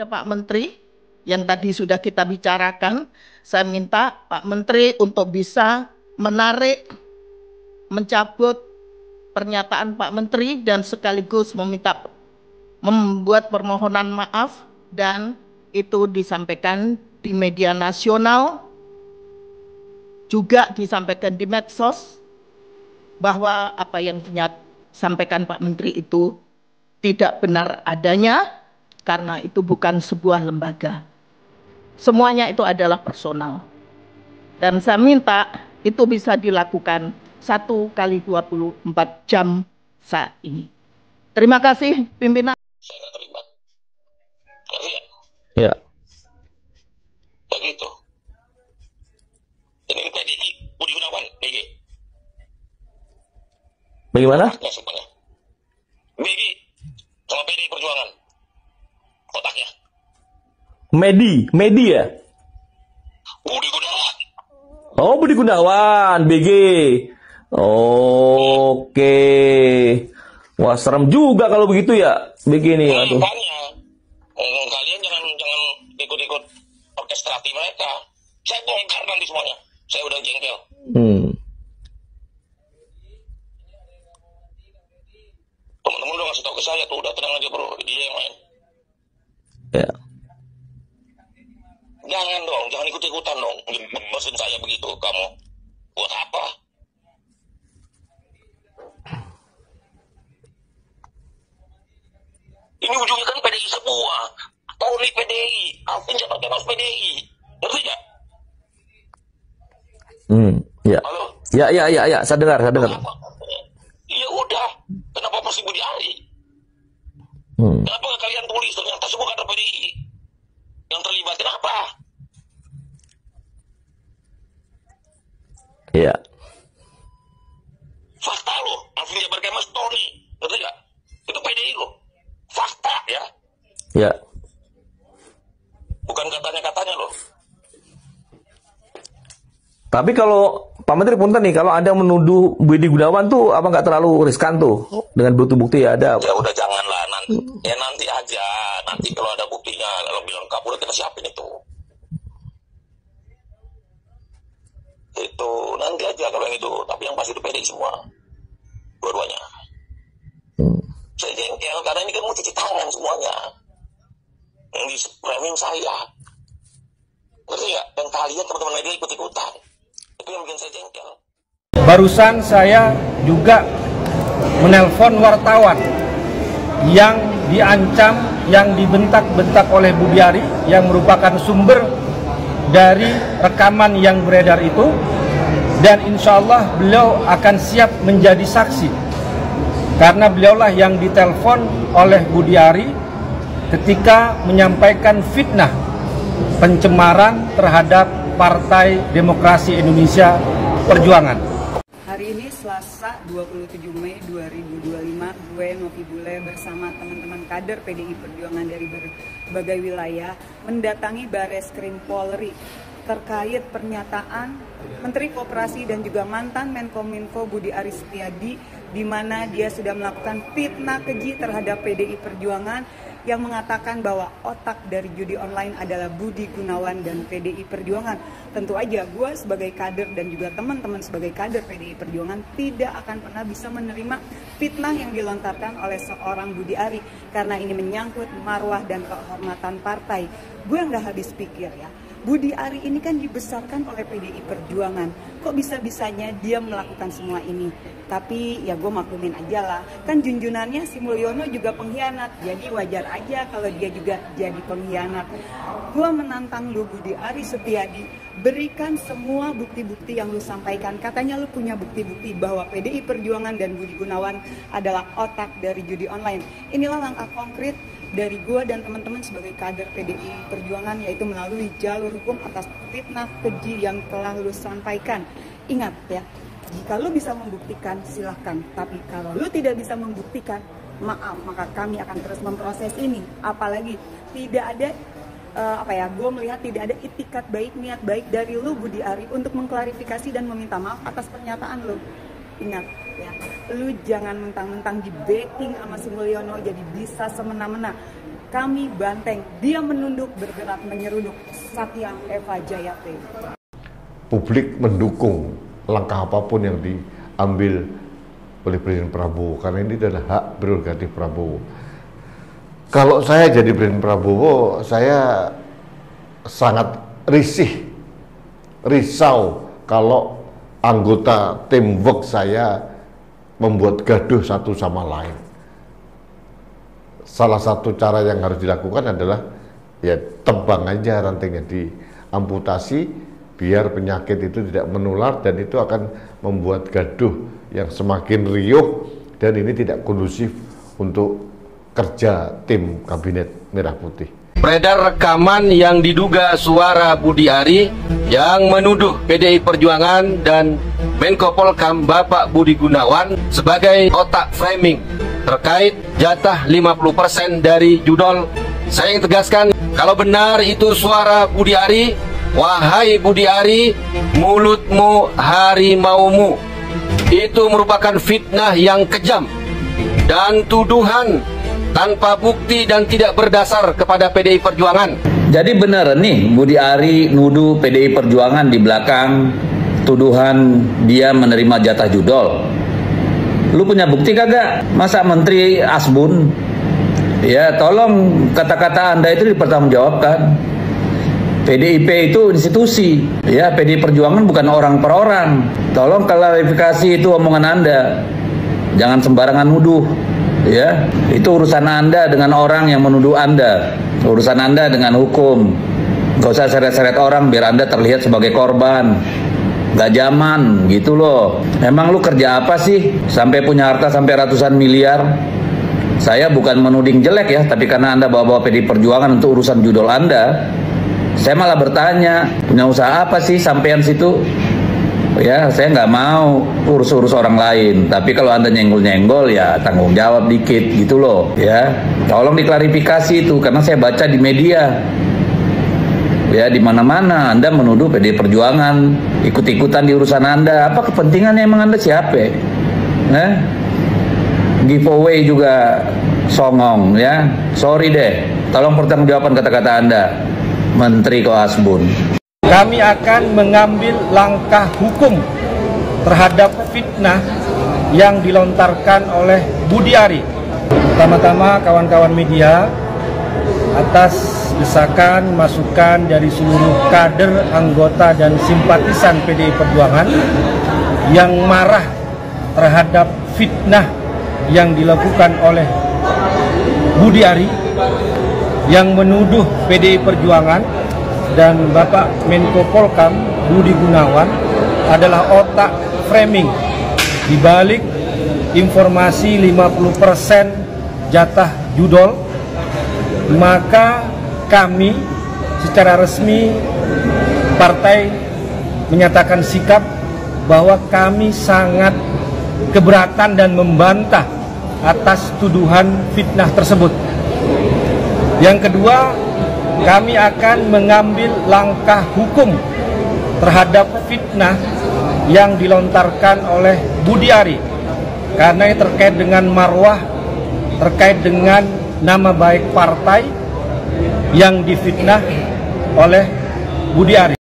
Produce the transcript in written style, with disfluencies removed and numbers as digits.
Ada Pak Menteri yang tadi sudah kita bicarakan, saya minta Pak Menteri untuk bisa menarik, mencabut pernyataan Pak Menteri dan sekaligus membuat permohonan maaf dan itu disampaikan di media nasional, juga disampaikan di medsos bahwa apa yang disampaikan Pak Menteri itu tidak benar adanya karena itu bukan sebuah lembaga. Semuanya itu adalah personal. Dan saya minta itu bisa dilakukan 1 kali 24 jam saat ini. Terima kasih pimpinan. Saya nggak terlibat. Ngerti ya? Ya. Begitu. Ini PDI, Budi Gunawan, BG. Bagaimana? Ya, semuanya. BG sama PDI Perjuangan. Kotaknya. Medi ya? Budi Gunawan. Oh, Budi Gunawan, BG. Oke. Wah, serem juga kalau begitu ya, BG ini. Aduh. Makanya, kalian jangan ikut-ikut orkestrasi mereka. Saya bongkar nanti semuanya. Saya udah jengkel. Teman-teman udah ngasih tahu ke saya tuh, udah tenang aja bro, dia yang main. Ya. Jangan dong, jangan ikut-ikutan dong. Mesin saya begitu, kamu. Buat apa? Ini ujungnya kan PDI semua. Tony PDI, Alvin Jatah PDI. Ngerti gak? Ya. Halo? Ya, saya dengar. Ya udah, kenapa masih Budi Ari? Kenapa gak kalian tulis ternyata semua kader PDI yang terlibat? Kenapa? Ya. Fakta loh, Alvin Jabar Kemas, Tony, ngerti gak? Itu PDI loh, fakta ya. Ya. Bukan katanya loh. Tapi kalau Pak Menteri punten nih, kalau Anda menuduh Budi Gunawan tuh apa nggak terlalu riskan tuh dengan bukti-bukti ya ada? Ya udah janganlah nanti. Ya nanti aja. Nanti kalau ada buktinya lebih lengkap udah kita siapin itu. Itu nanti aja kalau yang itu. Tapi yang pasti itu PDI semua. Dua-duanya. Saya jengkel karena ini kan mau cuci tangan semuanya. Yang di framing saya. Ngerti nggak? Dan kalian teman-teman media ikut-ikutan. Itu yang bikin saya jengkel. Barusan saya juga menelpon wartawan yang diancam, yang dibentak-bentak oleh Budiari yang merupakan sumber dari rekaman yang beredar itu, dan insya Allah beliau akan siap menjadi saksi karena beliaulah yang ditelepon oleh Budiari ketika menyampaikan fitnah pencemaran terhadap Partai Demokrasi Indonesia Perjuangan. Hari ini Selasa 27 Mei 2025, gue Novi Bule bersama teman-teman kader PDI Perjuangan dari berbagai wilayah mendatangi Bareskrim Polri terkait pernyataan Menteri Koperasi dan juga mantan Menkominfo Budi Aris Setiadi di mana dia sudah melakukan fitnah keji terhadap PDI Perjuangan yang mengatakan bahwa otak dari judi online adalah Budi Gunawan dan PDI Perjuangan. Tentu aja gue sebagai kader dan juga teman-teman sebagai kader PDI Perjuangan tidak akan pernah bisa menerima fitnah yang dilontarkan oleh seorang Budi Ari karena ini menyangkut marwah dan kehormatan partai. Gue nggak habis pikir ya. Budi Ari ini kan dibesarkan oleh PDI Perjuangan. Kok bisa-bisanya dia melakukan semua ini? Tapi ya gue maklumin aja lah. Kan junjunannya si Mulyono juga pengkhianat. Jadi wajar aja kalau dia juga jadi pengkhianat. Gue menantang lu Budi Ari Setiadi. Berikan semua bukti-bukti yang lu sampaikan. Katanya lu punya bukti-bukti bahwa PDI Perjuangan dan Budi Gunawan adalah otak dari judi online. Inilah langkah konkret dari gue dan teman-teman sebagai kader PDI Perjuangan, yaitu melalui jalur hukum atas fitnah keji yang telah lu sampaikan. Ingat ya, jika lu bisa membuktikan silahkan, tapi kalau lu tidak bisa membuktikan, maaf, maka kami akan terus memproses ini. Apalagi tidak ada gue melihat tidak ada itikat baik, niat baik dari lu Budi Ari untuk mengklarifikasi dan meminta maaf atas pernyataan lu. Ingat ya, lu jangan mentang-mentang di backing sama si Mulyono jadi bisa semena-mena. kami banteng, dia menunduk bergerak menyeruduk. Satya Eva Jayate. Publik mendukung langkah apapun yang diambil oleh Presiden Prabowo, karena ini adalah hak prerogatif Prabowo. Kalau saya jadi Presiden Prabowo, saya sangat risau kalau anggota teamwork saya membuat gaduh satu sama lain. Salah satu cara yang harus dilakukan adalah ya tebang aja rantingnya, diamputasi biar penyakit itu tidak menular, dan itu akan membuat gaduh yang semakin riuh, dan ini tidak kondusif untuk kerja tim Kabinet Merah Putih. Beredar rekaman yang diduga suara Budi Ari yang menuduh PDI Perjuangan dan Menko Polhukam Bapak Budi Gunawan sebagai otak framing terkait jatah 50% dari judol. Saya ingin tegaskan, kalau benar itu suara Budi Ari, wahai Budi Ari, mulutmu harimaumu. Itu merupakan fitnah yang kejam dan tuduhan tanpa bukti dan tidak berdasar kepada PDI Perjuangan. Jadi benar nih Budi Ari nuduh PDI Perjuangan di belakang tuduhan dia menerima jatah judol. Lu punya bukti kagak? Masa Menteri Asbun? Ya tolong kata-kata Anda itu dipertanggungjawabkan. PDIP itu institusi, ya PDI Perjuangan bukan orang per orang. Tolong klarifikasi itu omongan Anda. Jangan sembarangan nuduh. Ya, itu urusan Anda dengan orang yang menuduh Anda, urusan Anda dengan hukum. Gak usah seret-seret orang biar Anda terlihat sebagai korban. Gak zaman gitu loh. Emang lu kerja apa sih sampai punya harta sampai ratusan miliar? Saya bukan menuding jelek ya, tapi karena Anda bawa-bawa PDI Perjuangan untuk urusan judul Anda, saya malah bertanya, punya usaha apa sih sampean situ? Ya, saya nggak mau urus-urus orang lain. Tapi kalau Anda nyenggol-nyenggol, ya tanggung jawab dikit gitu loh. Ya, tolong diklarifikasi itu, karena saya baca di media. Ya, di mana-mana Anda menuduh PDI Perjuangan ikut-ikutan di urusan Anda. Apa kepentingannya emang Anda siapa? Giveaway juga songong ya. Sorry deh. Tolong pertanggungjawaban kata-kata Anda, Menteri Koasbun. Kami akan mengambil langkah hukum terhadap fitnah yang dilontarkan oleh Budi Ari. Pertama-tama kawan-kawan media, atas desakan masukan dari seluruh kader, anggota dan simpatisan PDI Perjuangan yang marah terhadap fitnah yang dilakukan oleh Budi Ari yang menuduh PDI Perjuangan dan Bapak Menko Polhukam Budi Gunawan adalah otak framing di balik informasi 50% jatah judol. Maka kami secara resmi partai menyatakan sikap bahwa kami sangat keberatan dan membantah atas tuduhan fitnah tersebut. Yang kedua, kami akan mengambil langkah hukum terhadap fitnah yang dilontarkan oleh Budi Ari, karena ini terkait dengan marwah, terkait dengan nama baik partai yang difitnah oleh Budi Ari.